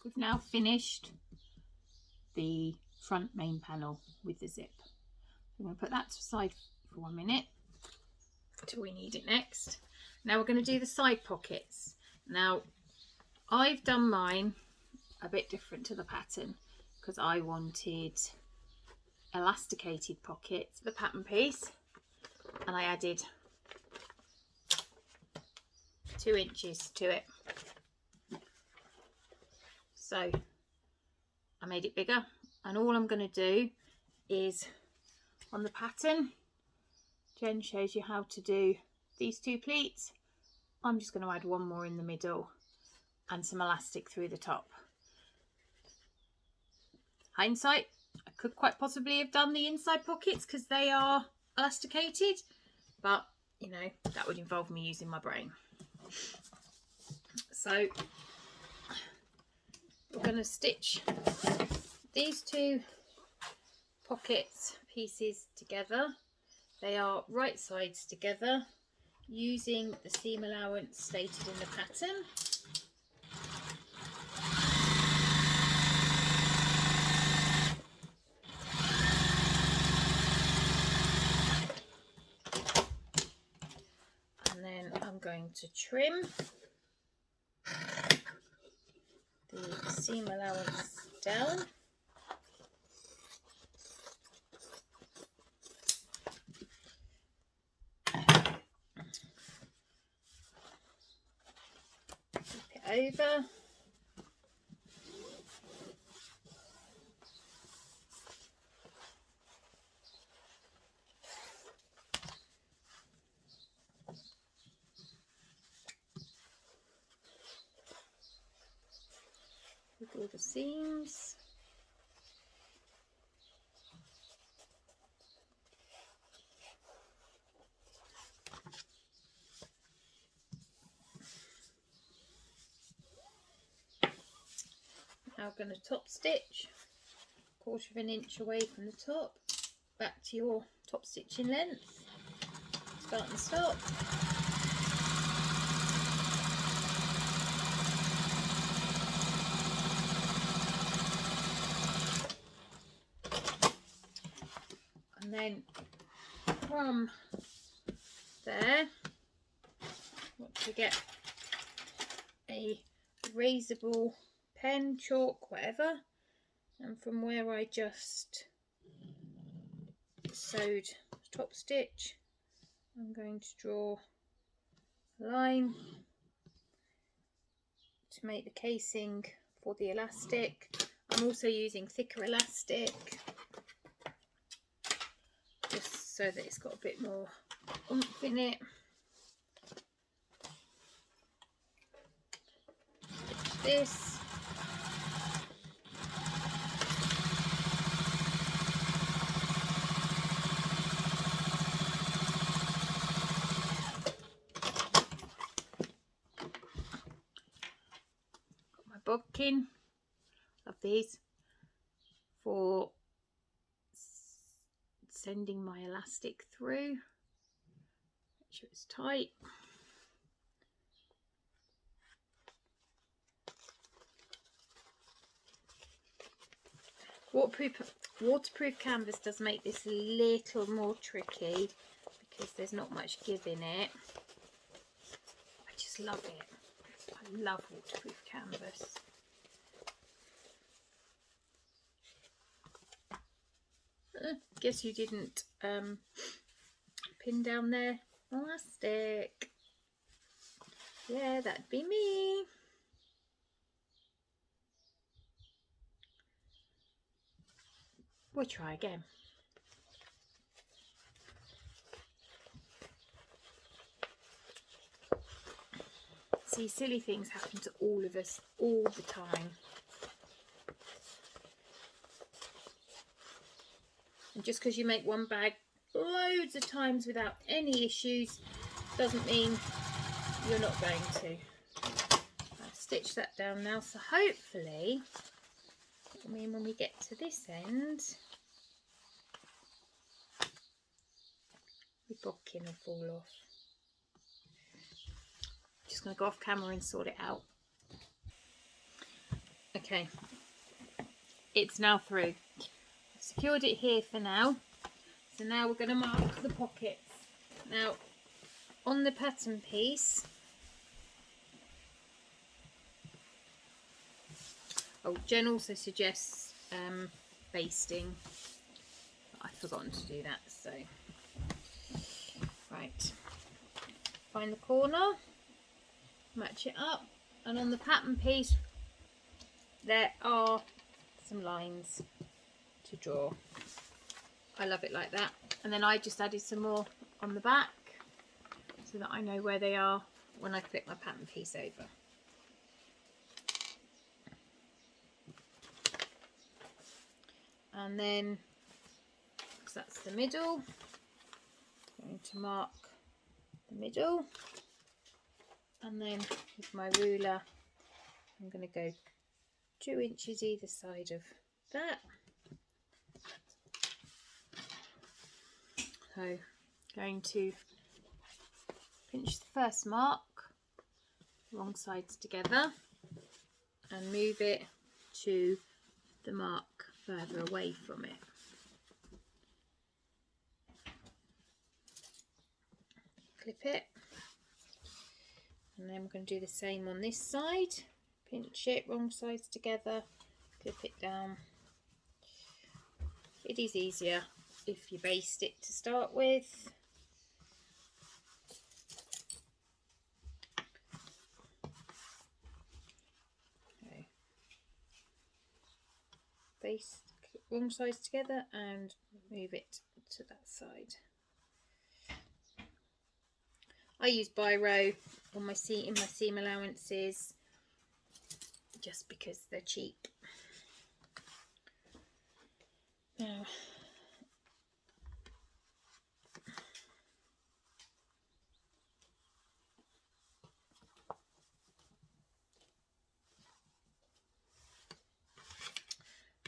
we've now finished the front main panel with the zip. I'm going to put that to the side for 1 minute till we need it next. Now we're going to do the side pockets. Now I've done mine a bit different to the pattern because I wanted elasticated pockets, the pattern piece, and I added 2 inches to it. So I made it bigger, and all I'm going to do is on the pattern, Jen shows you how to do these 2 pleats. I'm just going to add 1 more in the middle and some elastic through the top. Hindsight, I could quite possibly have done the inside pockets because they are elasticated, but you know, that would involve me using my brain. So we're going to stitch these 2 pockets pieces together. They are right sides together using the seam allowance stated in the pattern. And then I'm going to trim the seam allowance down. Flip it over. With all the seams. Now we're going to top stitch 1/4 inch away from the top, back to your top stitching length, start and stop. And then from there, want to get a erasable pen, chalk, whatever, and from where I just sewed the top stitch, I'm going to draw a line to make the casing for the elastic. I'm also using thicker elastic just so that it's got a bit more oomph in it. This. Got my bodkin. Love these for sending my elastic through. Make sure it's tight. Waterproof canvas does make this a little more tricky because there's not much give in it. I just love it. I love waterproof canvas. Guess you didn't pin down there elastic. Yeah, that'd be me. We'll try again. See, silly things happen to all of us all the time. And just because you make one bag loads of times without any issues doesn't mean you're not going to. I've stitched that down now, so hopefully, I mean, when we get to this end, the bodkin will fall off. Just going to go off camera and sort it out. Okay, it's now through. I've secured it here for now. So now we're going to mark the pockets. Now, on the pattern piece, Jen also suggests basting. I've forgotten to do that, so right. Find the corner, match it up, and on the pattern piece there are some lines to draw. I love it like that. And then I just added some more on the back so that I know where they are when I flip my pattern piece over. And then, because that's the middle, I'm going to mark the middle, and then with my ruler I'm going to go 2 inches either side of that. So going to pinch the first mark, wrong sides together, and move it to the mark further away from it. Clip it, and then we're going to do the same on this side. Pinch it, wrong sides together, clip it down. It is easier if you baste it to start with. Okay. Baste wrong sides together and move it to that side. I use biro on my in my seam allowances just because they're cheap. Now,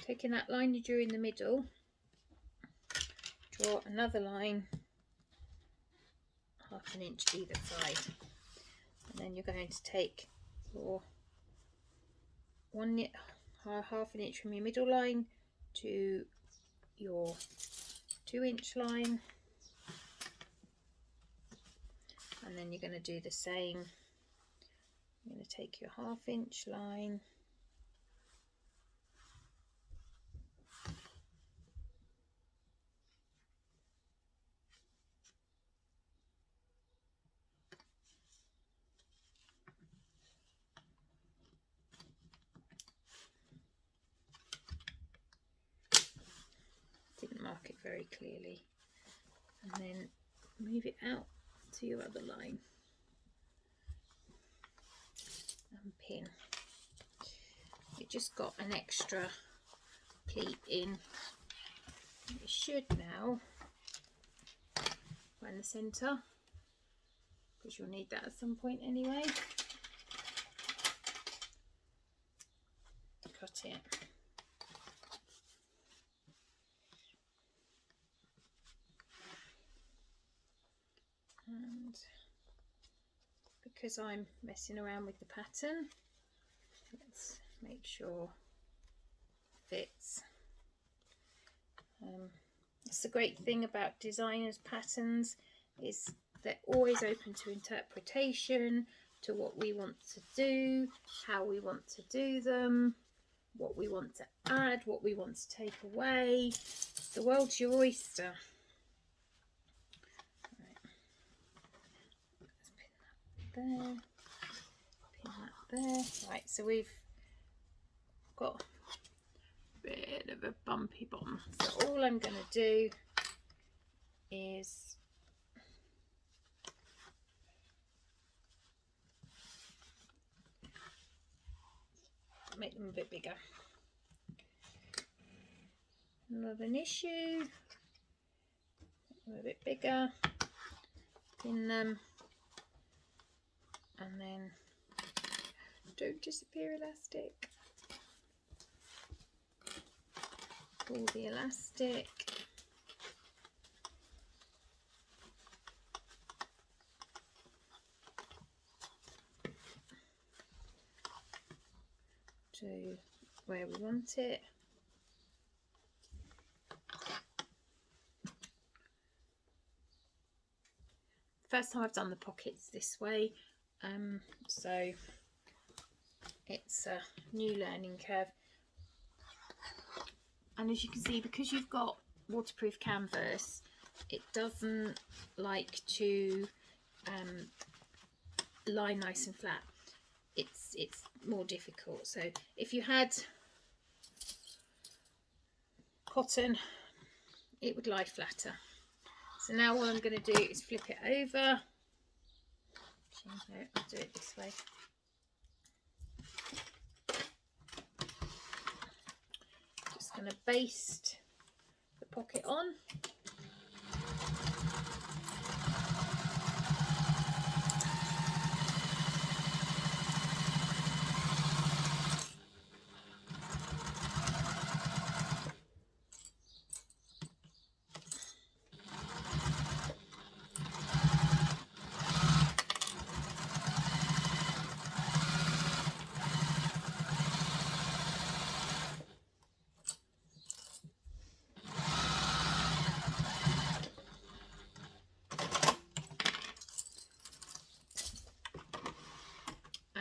taking that line you drew in the middle, draw another line 1/2 inch either side, and then you're going to take your 1/2 inch from your middle line to your 2 inch line, and then you're going to do the same. You're going to take your 1/2 inch line didn't mark it very clearly, and then move it out to your other line and pin. You just got an extra pleat in. You should now find the centre, because you'll need that at some point anyway. Cut it. And because I'm messing around with the pattern, let's make sure it fits. It's the great thing about designers' patterns, is they're always open to interpretation, to what we want to do, how we want to do them, what we want to add, what we want to take away. The world's your oyster. There, pin that there. Right, so we've got a bit of a bumpy bottom. So all I'm going to do is make them a bit bigger. Not an issue. Make them a bit bigger. Pin them. And then don't disappear elastic. Pull the elastic. To where we want it. First time I've done the pockets this way, so it's a new learning curve. And as you can see, because you've got waterproof canvas, it doesn't like to lie nice and flat. It's more difficult. So if you had cotton, it would lie flatter. So now what I'm going to do is flip it over. Actually, no, I'll do it this way. Just going to baste the pocket on.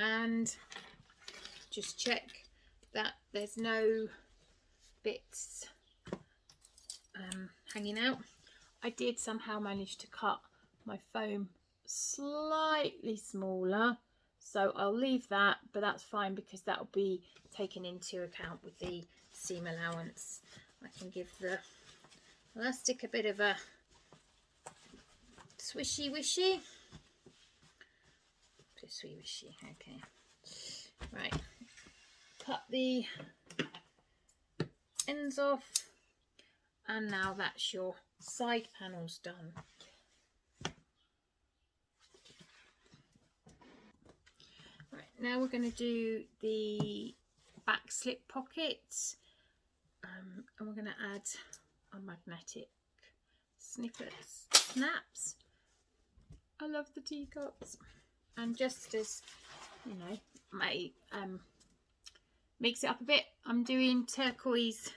And just check that there's no bits hanging out. I did somehow manage to cut my foam slightly smaller, so I'll leave that, but that's fine because that will be taken into account with the seam allowance. I can give the elastic a bit of a swishy wishy. Swishy, okay. Right, cut the ends off, and now that's your side panels done. Right, now we're going to do the back slip pockets, and we're going to add our magnetic snippets, snaps. I love the teacups. And just as you know, may mix it up a bit, I'm doing turquoise.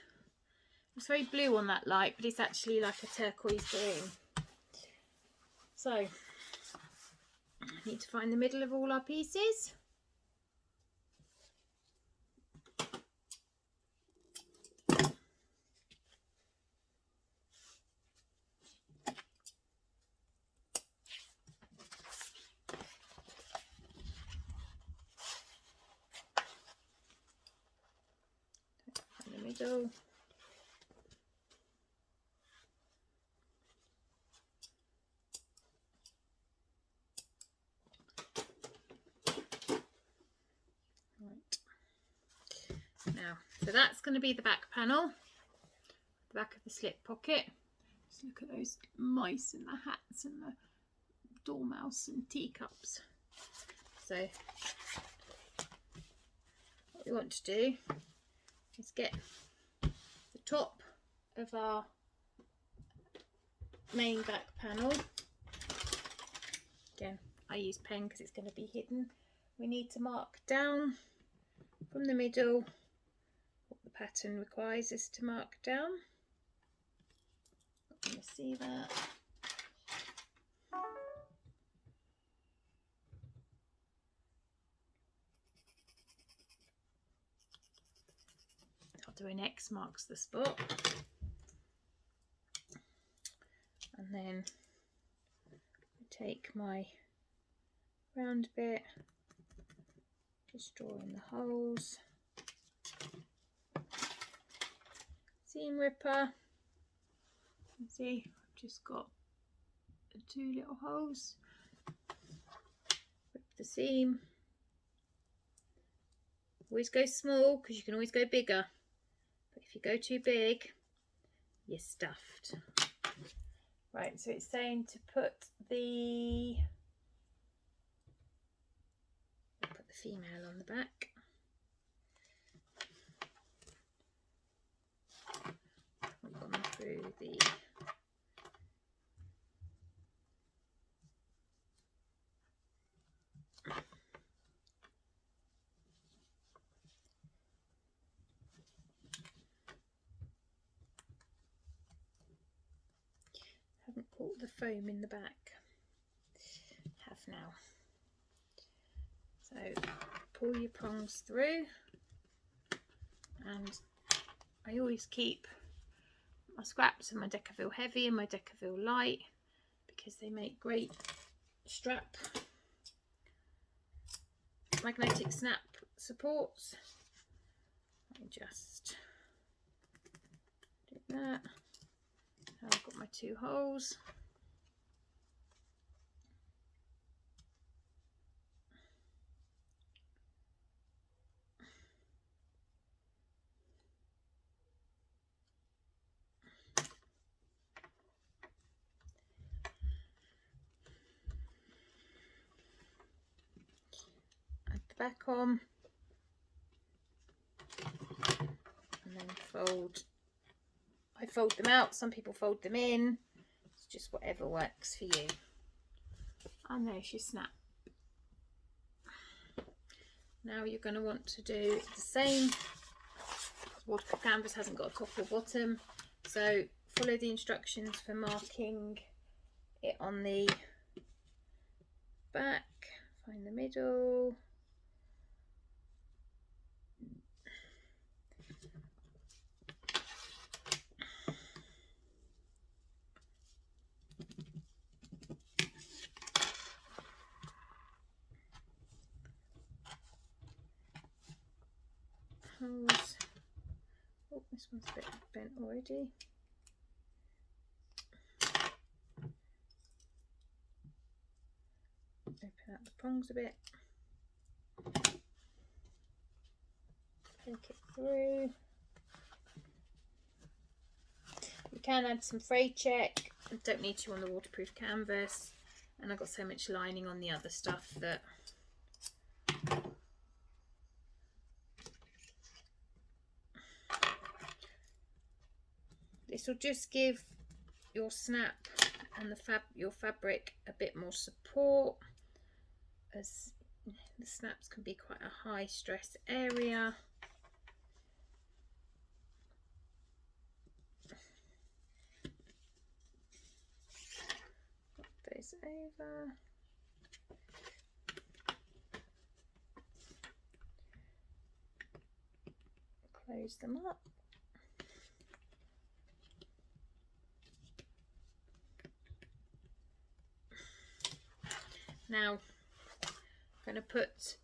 It's very blue on that light, but it's actually like a turquoise green. So I need to find the middle of all our pieces. Middle. Right. Now, so that's going to be the back panel, the back of the slip pocket. Just look at those mice and the hats and the dormouse and teacups. So what we want to do is get the top of our main back panel. Again, I use pen because it's going to be hidden. We need to mark down from the middle what the pattern requires us to mark down. Not going to see that. I'll do an X marks the spot, and then I take my round bit, just draw in the holes, seam ripper. You see, I've just got the 2 little holes. Rip the seam. Always go small because you can always go bigger. But if you go too big, you're stuffed. Right, so it's saying to put the female on the back. We've gone through the the foam in the back. Have now. So pull your prongs through, and I always keep my scraps and my Decaville heavy and my Decaville light because they make great strap magnetic snap supports. I just do that. Now I've got my 2 holes. Add the back on and then fold. I fold them out, some people fold them in. It's just whatever works for you. And there's your snap. Now you're going to want to do the same. Waterproof canvas hasn't got a top or bottom, so follow the instructions for marking it on the back. Find the middle. Holes. Oh, this one's a bit bent already. Open up the prongs a bit. Poke it through. You can add some fray check. I don't need to on the waterproof canvas. And I've got so much lining on the other stuff that this will just give your snap and your fabric a bit more support, as the snaps can be quite a high stress area. Put those over. Close them up. Now I'm going to put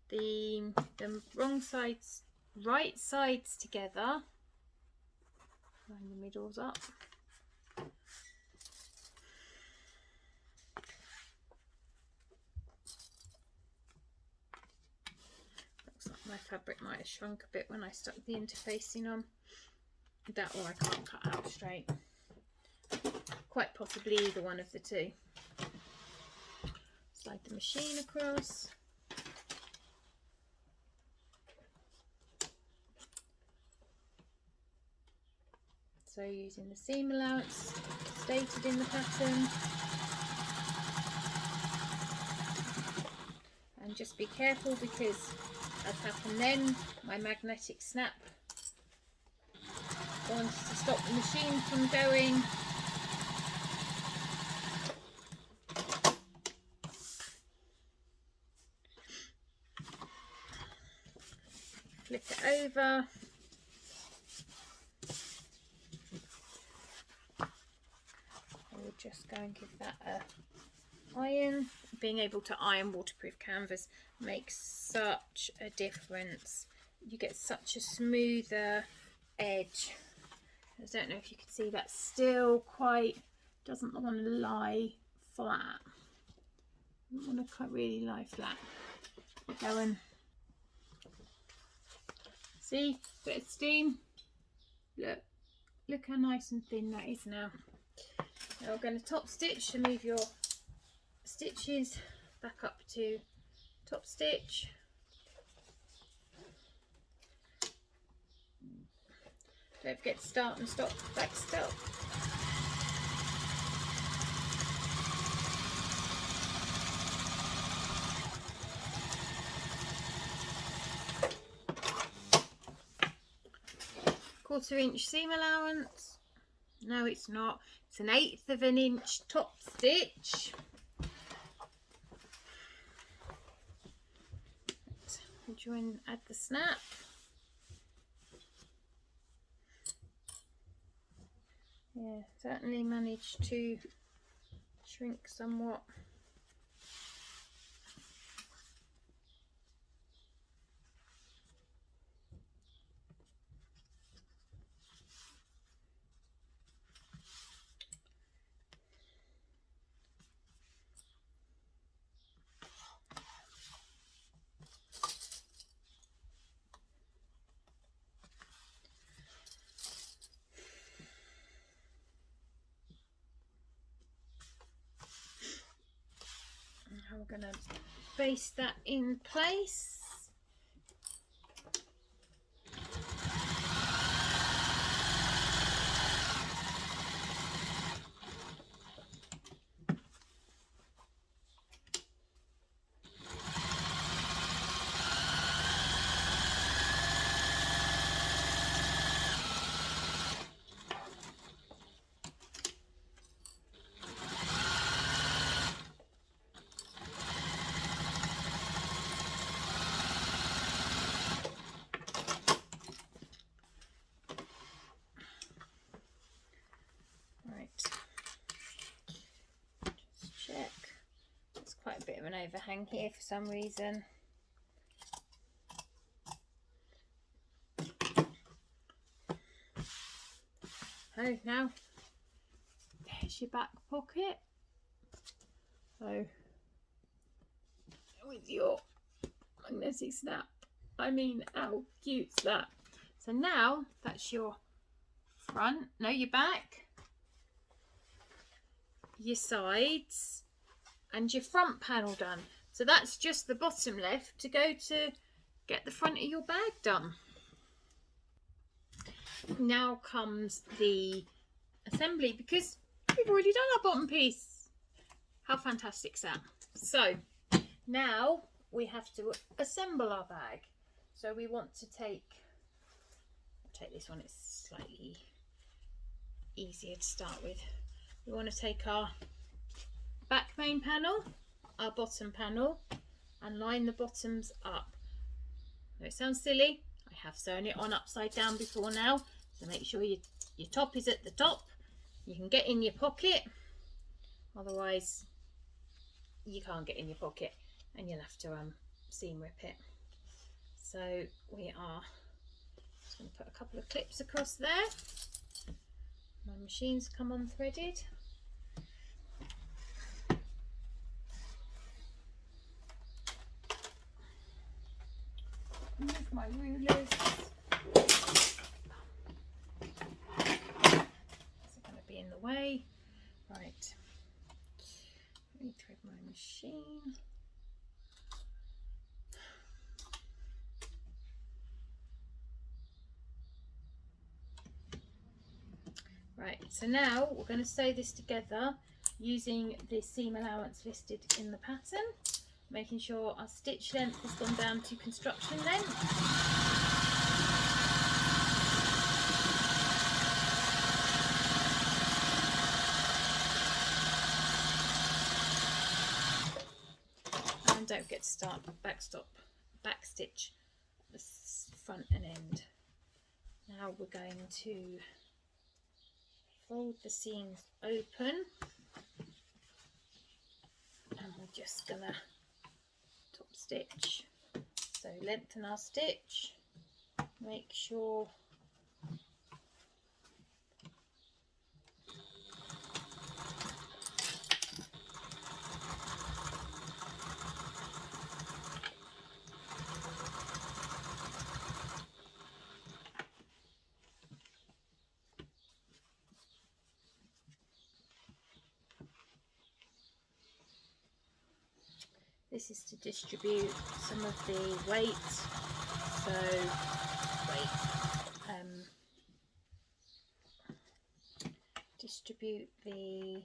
the right sides together. Line the middles up. Looks like my fabric might have shrunk a bit when I stuck the interfacing on. That or I can't cut out straight. Quite possibly either one of the two. Slide the machine across. So using the seam allowance stated in the pattern. And just be careful because as happened then, my magnetic snap wanted to stop the machine from going. Flip it over. We'll just go and give that a iron. Being able to iron waterproof canvas makes such a difference. You get such a smoother edge. I don't know if you can see that still quite doesn't want to lie flat. Doesn't want to really lie flat. Go and see, bit of steam. Look how nice and thin that is now. Now we're going to top stitch to move your stitches back up to top stitch. Don't forget to start and stop, back stop. Quarter-inch seam allowance. No, it's not. It's an 1/8 of an inch top stitch. Join, add the snap. Yeah, certainly managed to shrink somewhat. Now we're going to baste that in place. Quite a bit of an overhang here for some reason. Oh, now there's your back pocket. So with your magnetic snap, I mean, how cute's that? So now that's your front, no, your back, your sides, and your front panel done. So that's just the bottom left to go to get the front of your bag done. Now comes the assembly, because we've already done our bottom piece. How fantastic is that? So now we have to assemble our bag. So we want to take this one, it's slightly easier to start with. We want to take our back main panel, our bottom panel, and line the bottoms up. Now it sounds silly, I have sewn it on upside down before now, so make sure your top is at the top. You can get in your pocket, otherwise you can't get in your pocket and you'll have to seam rip it. So we are just going to put a couple of clips across there. My machine's come unthreaded. Move my rulers. It's going to be in the way. Right. Rethread my machine. Right, so now we're going to sew this together using the seam allowance listed in the pattern, making sure our stitch length has gone down to construction length. And don't forget to start back stitch the front and end. Now we're going to fold the seams open, and we're just gonna top stitch. So lengthen our stitch, make sure this is to distribute some of the weight. So distribute the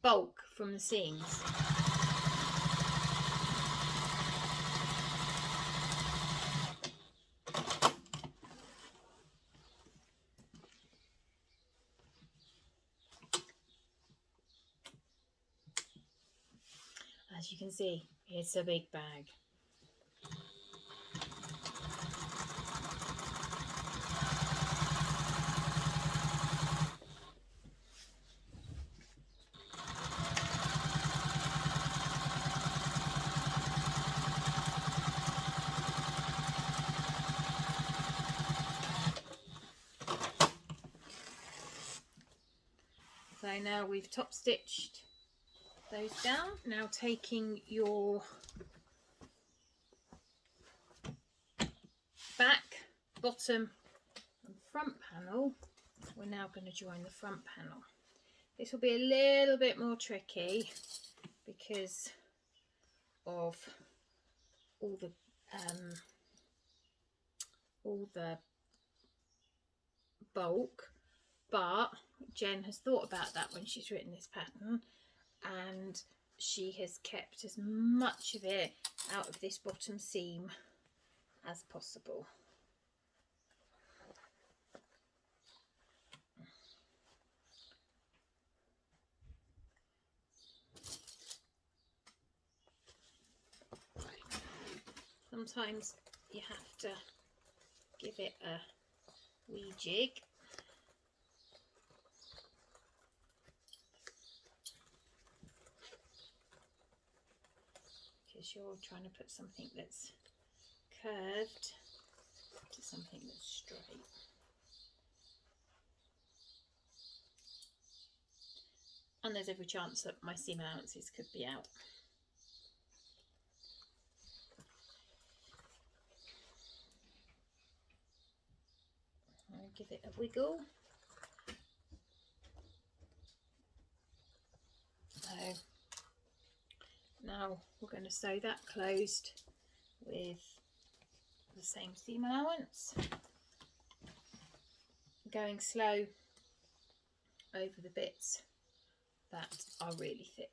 bulk from the seams. as you can see, it's a big bag. So now we've top stitched those down. Now taking your back, bottom and front panel, we're now going to join the front panel. This will be a little bit more tricky because of all the bulk, but Jen has thought about that when she's written this pattern, and she has kept as much of it out of this bottom seam as possible. Sometimes you have to give it a wee jig. Because you're trying to put something that's curved to something that's straight. And there's every chance that my seam allowances could be out. I'll give it a wiggle. So now we're going to sew that closed with the same seam allowance, going slow over the bits that are really thick.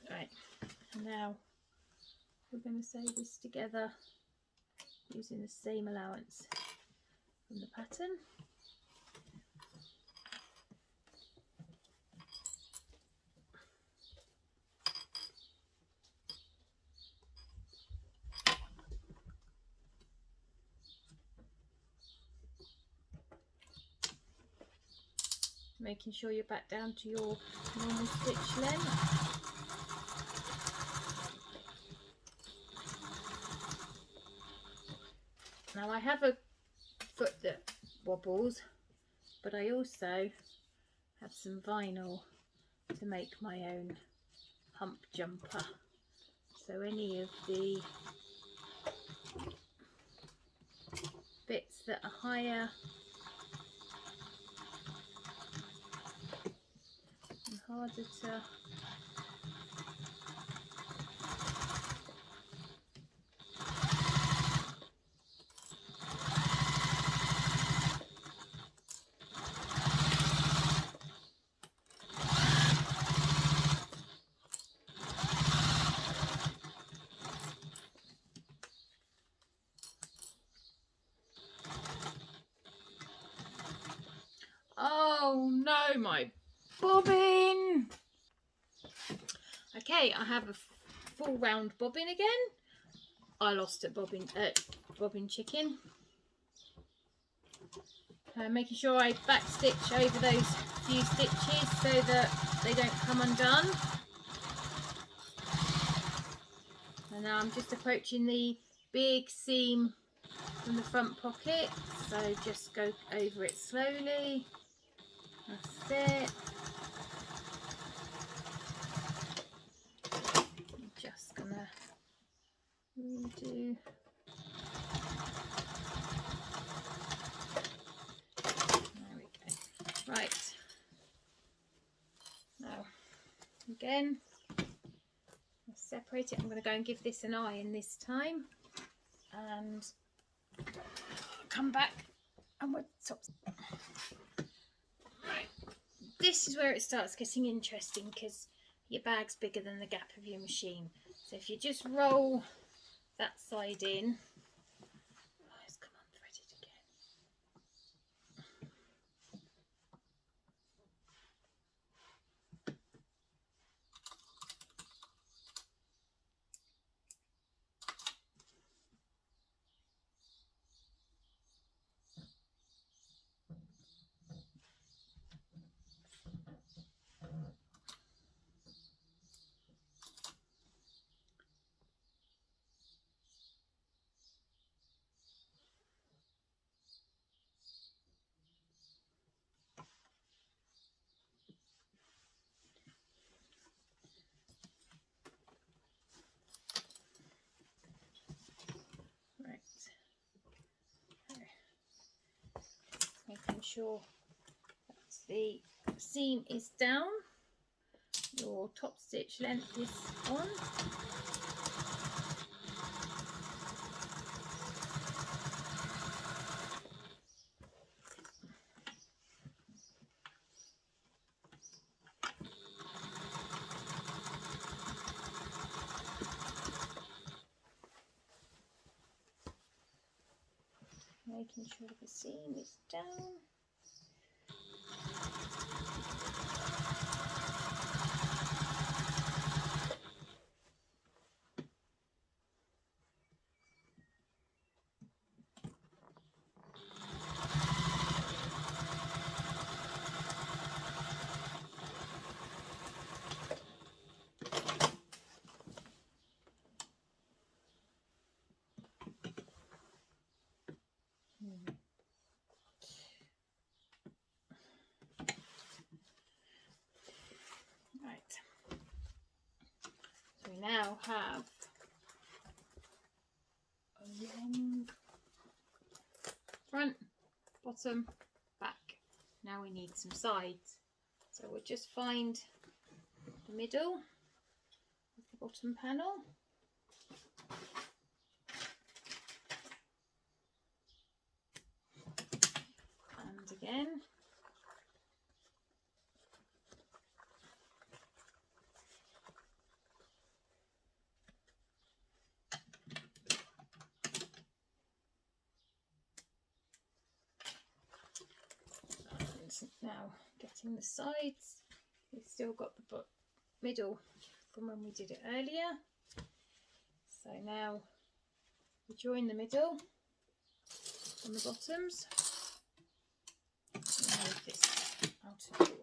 Right, and now we're going to sew this together using the same allowance from the pattern. Making sure you're back down to your normal stitch length. Now I have a foot that wobbles, but I also have some vinyl to make my own hump jumper. So any of the bits that are higher and harder to oh no, my bobbin! Okay, I have a full round bobbin again. I lost it bobbin chicken. Making sure I back stitch over those few stitches so that they don't come undone. And now I'm just approaching the big seam from the front pocket, so just go over it slowly. That's it. I'm just gonna redo. There we go. Right. Now, again, I'll separate it. I'm going to go and give this an iron this time, and come back and we'll top. Right. This is where it starts getting interesting, because your bag's bigger than the gap of your machine. So if you just roll that side in, oh, it's come unthreaded again. Making sure that the seam is down, your top stitch length is on. Making sure the seam is down. Right, so we now have a long front, bottom, back. Now we need some sides. So we'll just find the middle of the bottom panel. And again. Now getting the sides, we've still got the middle from when we did it earlier. So now we join the middle on the bottoms and move this out of the way.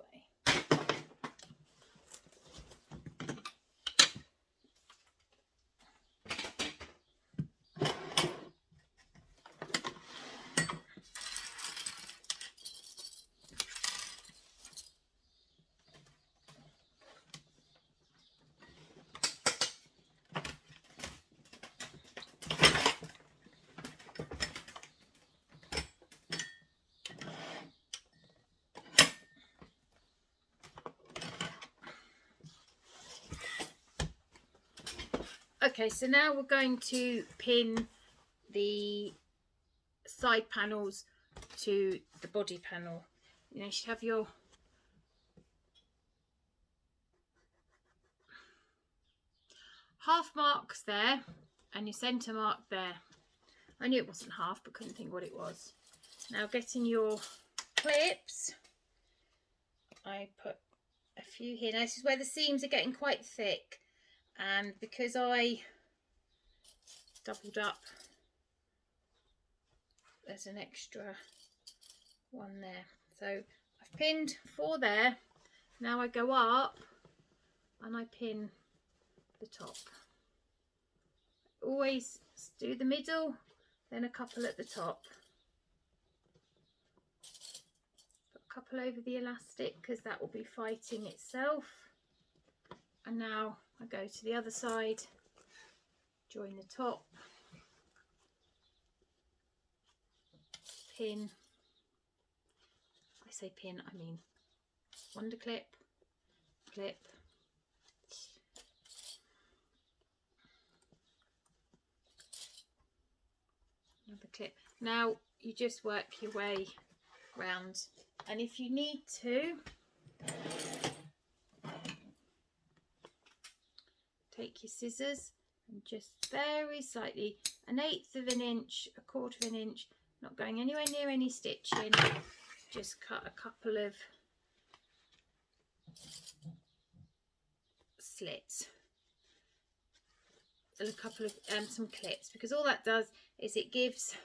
Okay, so now we're going to pin the side panels to the body panel. You know, you should have your half marks there and your centre mark there. I knew it wasn't half, but couldn't think what it was. Now getting your clips, I put a few here. Now this is where the seams are getting quite thick, and because I doubled up, there's an extra one there. So I've pinned 4 there. Now I go up and I pin the top. Always do the middle, then a couple at the top. Put a couple over the elastic because that will be fighting itself. And now I go to the other side, join the top, pin. I say pin, I mean underclip, clip, another clip. Now you just work your way round, and if you need to, take your scissors and just very slightly, 1/8 of an inch, 1/4 of an inch, not going anywhere near any stitching, just cut a couple of slits, and a couple of some clips, because all that does is it gives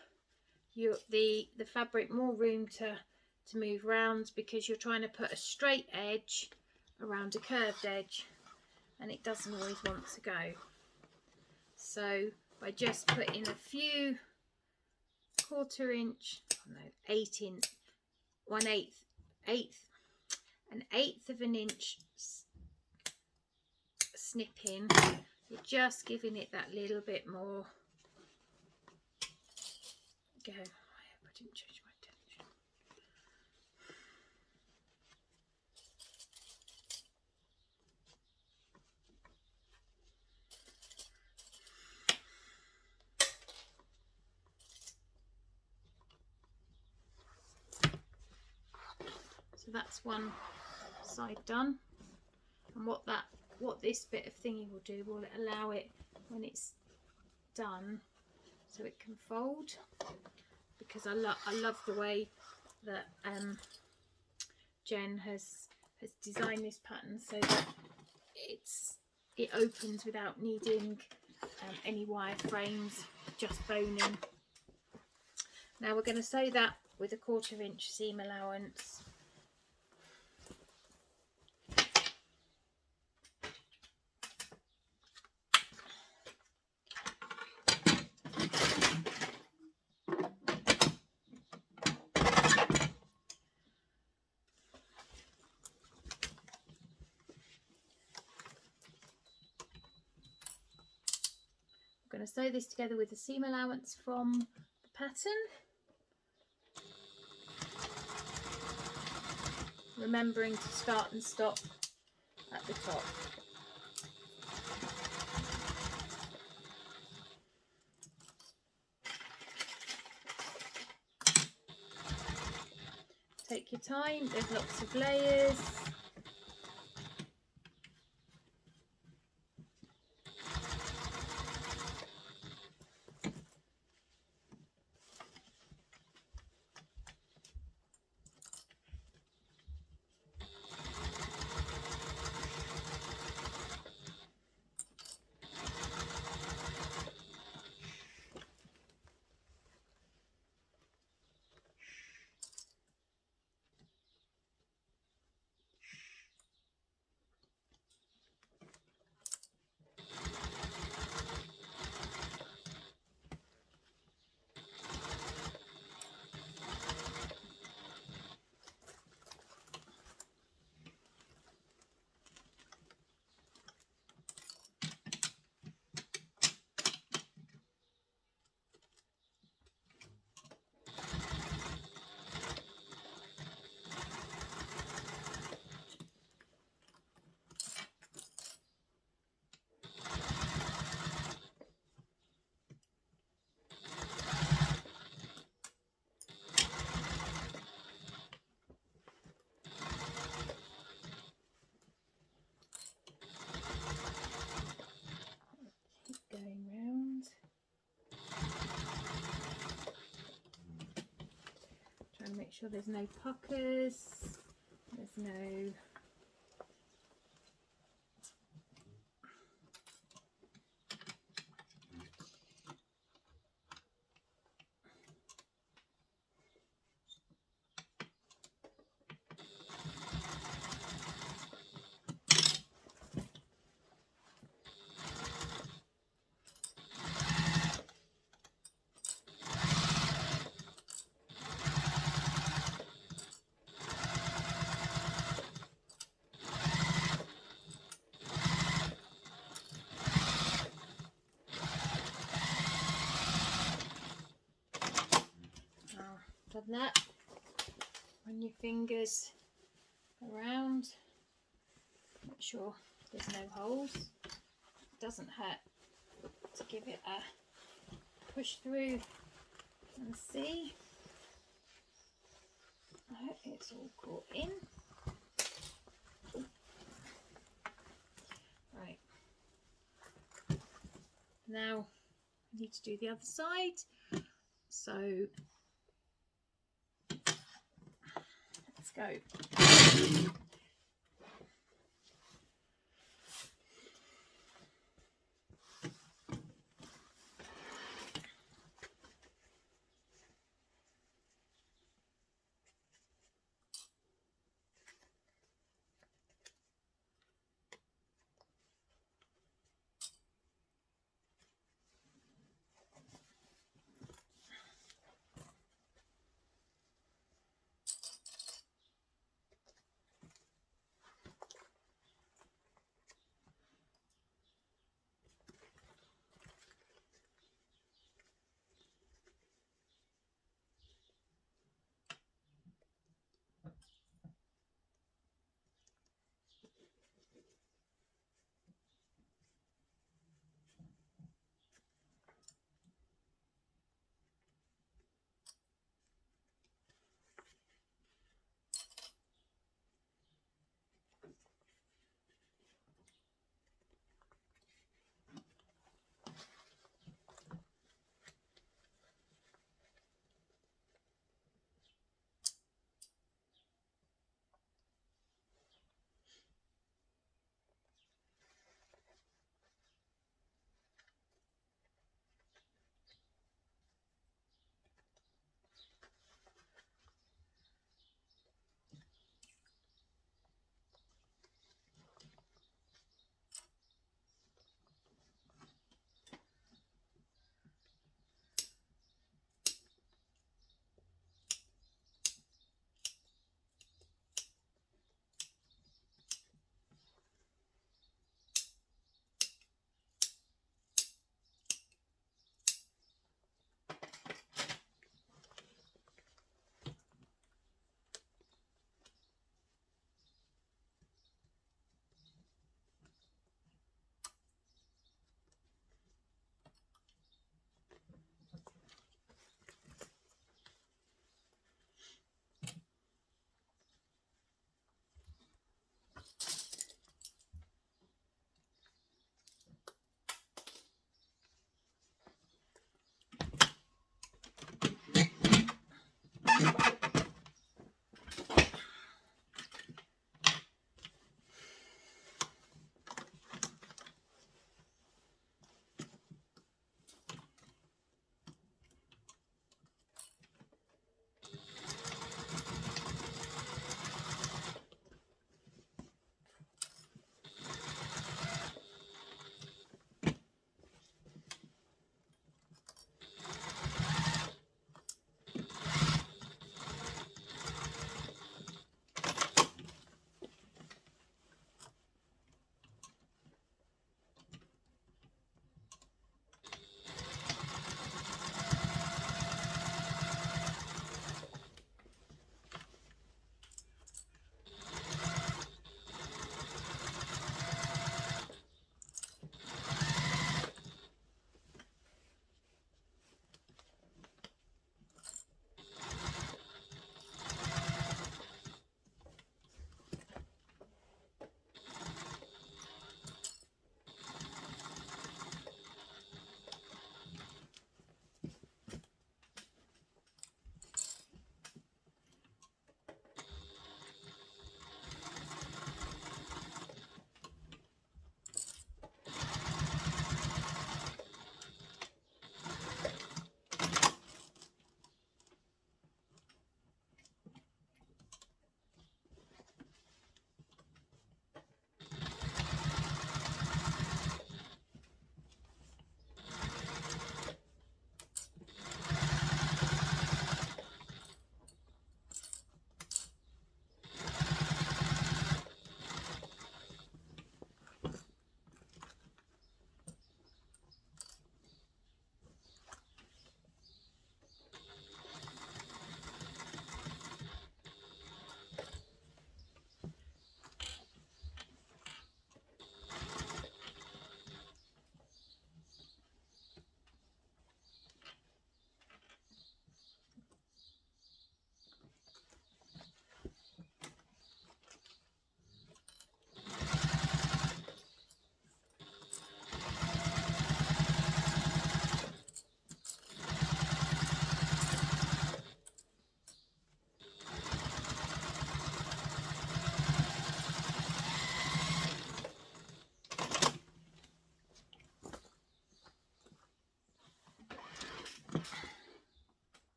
you the fabric more room to move around, because you're trying to put a straight edge around a curved edge and it doesn't always want to go. So by just putting a few 1/4 inch, no, 8 inch, 1/8 of an inch snipping, you're just giving it that little bit more go. I hope I didn't change my tension. So that's one side done, and what this bit of thingy will do, will allow it, when it's done, so it can fold, because I love the way that Jen has designed this pattern so that it opens without needing any wire frames, just boning. Now we're going to sew that with a 1/4 inch seam allowance. I'm going to sew this together with the seam allowance from the pattern, remembering to start and stop at the top. Take your time, there's lots of layers. Going round, trying to make sure there's no puckers, there's no done that. Run your fingers around, make sure there's no holes. It doesn't hurt to give it a push through and see. I hope it's all caught in. Right, Now I need to do the other side, so let's go.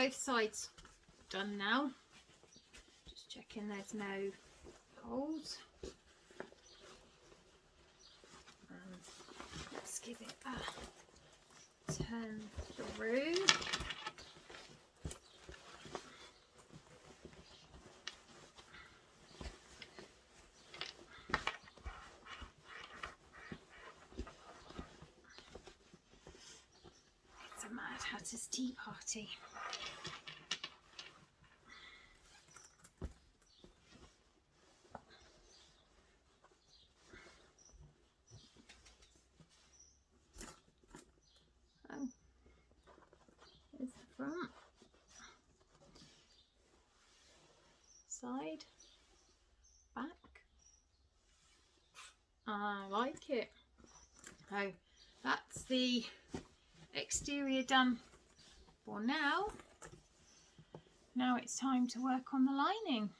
both sides done now. Just checking there's no holes. Let's give it a turn through. It's a Mad Hatter's tea party. There's the front, side, back. I like it. Oh, that's the exterior done for now. Now it's time to work on the lining.